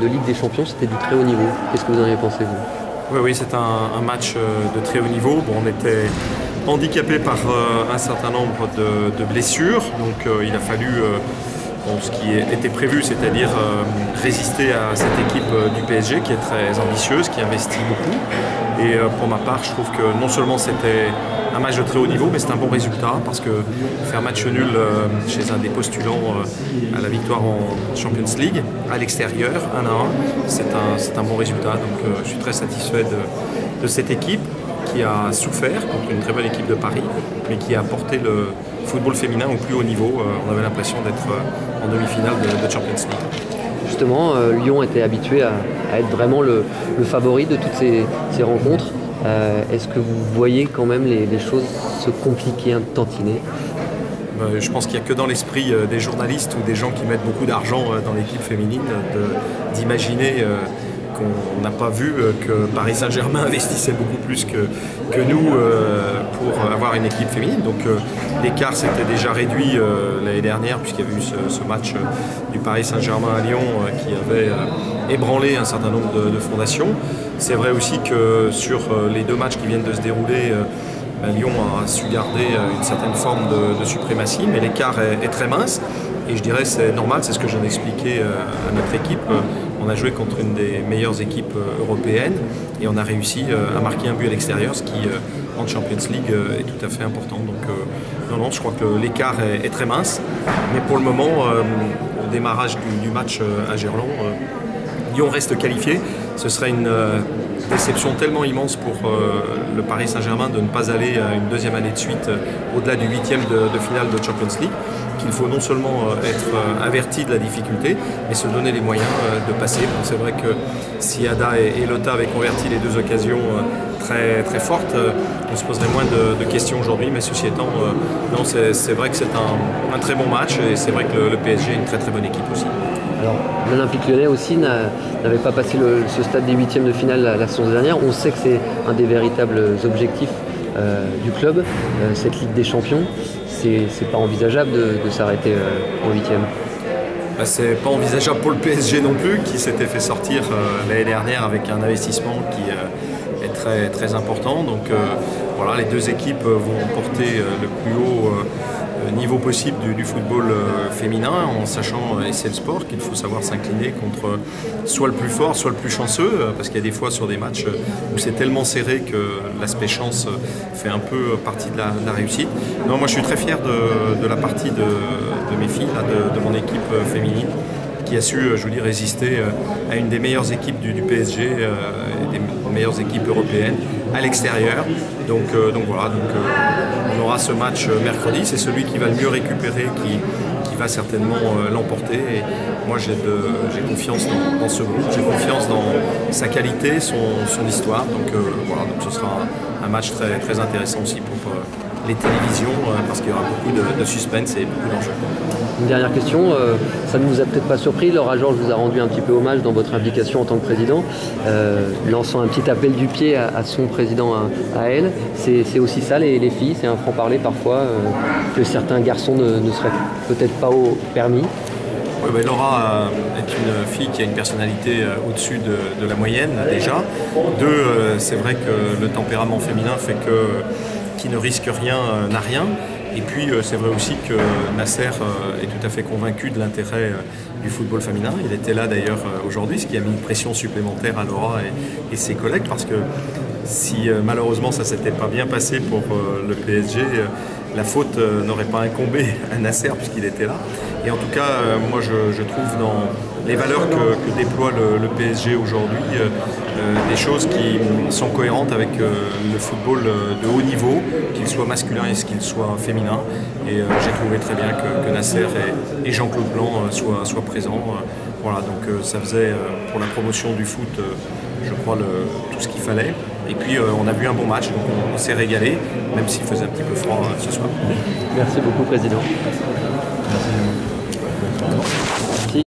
de Ligue des Champions, c'était du très haut niveau. Qu'est-ce que vous en avez pensé, vous? Oui, c'est un match de très haut niveau. Bon, on était handicapé par un certain nombre de blessures, donc il a fallu ce qui était prévu, c'est-à-dire résister à cette équipe du PSG qui est très ambitieuse, qui investit beaucoup. Et pour ma part, je trouve que non seulement c'était un match de très haut niveau, mais c'est un bon résultat parce que faire match nul chez un des postulants à la victoire en Champions League, à l'extérieur, 1-1, c'est un bon résultat. Donc je suis très satisfait de cette équipe qui a souffert contre une très bonne équipe de Paris, mais qui a porté le football féminin au plus haut niveau. On avait l'impression d'être en demi-finale de Champions League. Justement, Lyon était habitué à être vraiment le favori de toutes ces rencontres. Est-ce que vous voyez quand même les choses se compliquer un tantinet? Je pense qu'il n'y a que dans l'esprit des journalistes ou des gens qui mettent beaucoup d'argent dans l'équipe féminine d'imaginer qu'on n'a pas vu que Paris Saint-Germain investissait beaucoup plus que nous pour avoir une équipe féminine. Donc l'écart s'était déjà réduit l'année dernière puisqu'il y avait eu ce match du Paris Saint-Germain à Lyon qui avait ébranlé un certain nombre de fondations. C'est vrai aussi que sur les deux matchs qui viennent de se dérouler, Lyon a su garder une certaine forme de suprématie, mais l'écart est très mince. Et je dirais c'est normal, c'est ce que j'en ai expliqué à notre équipe. On a joué contre une des meilleures équipes européennes et on a réussi à marquer un but à l'extérieur, ce qui en Champions League est tout à fait important. Donc non, je crois que l'écart est très mince. Mais pour le moment, au démarrage du match à Gerland, Lyon reste qualifié. Ce serait une déception tellement immense pour le Paris Saint-Germain de ne pas aller à une deuxième année de suite au-delà du huitième de finale de Champions League, qu'il faut non seulement être averti de la difficulté, mais se donner les moyens de passer. Bon, c'est vrai que si Ada et Lota avaient converti les deux occasions très, très fortes, on se poserait moins de questions aujourd'hui, mais ceci étant, non, c'est vrai que c'est un très bon match et c'est vrai que le PSG est une très très bonne équipe aussi. Alors, l'Olympique Lyonnais aussi n'avait pas passé ce stade des huitièmes de finale la saison dernière. On sait que c'est un des véritables objectifs du club, cette Ligue des Champions. C'est pas envisageable de s'arrêter en huitième. C'est pas envisageable pour le PSG non plus, qui s'était fait sortir l'année dernière avec un investissement qui est très, très important. Donc voilà, les deux équipes vont porter le plus haut niveau possible du football féminin, en sachant, et c'est le sport, qu'il faut savoir s'incliner contre soit le plus fort, soit le plus chanceux, parce qu'il y a des fois sur des matchs où c'est tellement serré que l'aspect chance fait un peu partie de la réussite. Non, moi je suis très fier de la partie de mes filles, là, de mon équipe féminine, qui a su, je vous dis, résister à une des meilleures équipes du PSG, des meilleures équipes européennes, à l'extérieur. Donc voilà, on aura ce match mercredi, c'est celui qui va le mieux récupérer, qui va certainement l'emporter. Et moi j'ai confiance dans ce groupe, j'ai confiance dans sa qualité, son histoire. Donc voilà, donc ce sera un match très, très intéressant aussi pour les télévisions, parce qu'il y aura beaucoup de suspense et beaucoup d'enjeux. Une dernière question, ça ne vous a peut-être pas surpris, Laura Georges vous a rendu un petit peu hommage dans votre implication en tant que président, lançant un petit appel du pied à son président, à elle. C'est aussi ça les filles, c'est un franc-parler parfois que certains garçons ne seraient peut-être pas au permis. Oui, ben Laura est une fille qui a une personnalité au-dessus de la moyenne déjà. C'est vrai que le tempérament féminin fait que qui ne risque rien n'a rien. Et puis c'est vrai aussi que Nasser est tout à fait convaincu de l'intérêt du football féminin. Il était là d'ailleurs aujourd'hui, ce qui a mis une pression supplémentaire à Laura et ses collègues, parce que si malheureusement ça ne s'était pas bien passé pour le PSG, la faute n'aurait pas incombé à Nasser puisqu'il était là. Et en tout cas, moi je trouve dans les valeurs que déploie le PSG aujourd'hui des choses qui sont cohérentes avec le football de haut niveau, qu'il soit masculin et qu'il soit féminin. Et j'ai trouvé très bien que Nasser et Jean-Claude Blanc soient présents. Voilà, donc ça faisait pour la promotion du foot, je crois, tout ce qu'il fallait. Et puis on a vu un bon match, donc on s'est régalé, même s'il faisait un petit peu froid ce soir. Merci beaucoup, Président. Merci.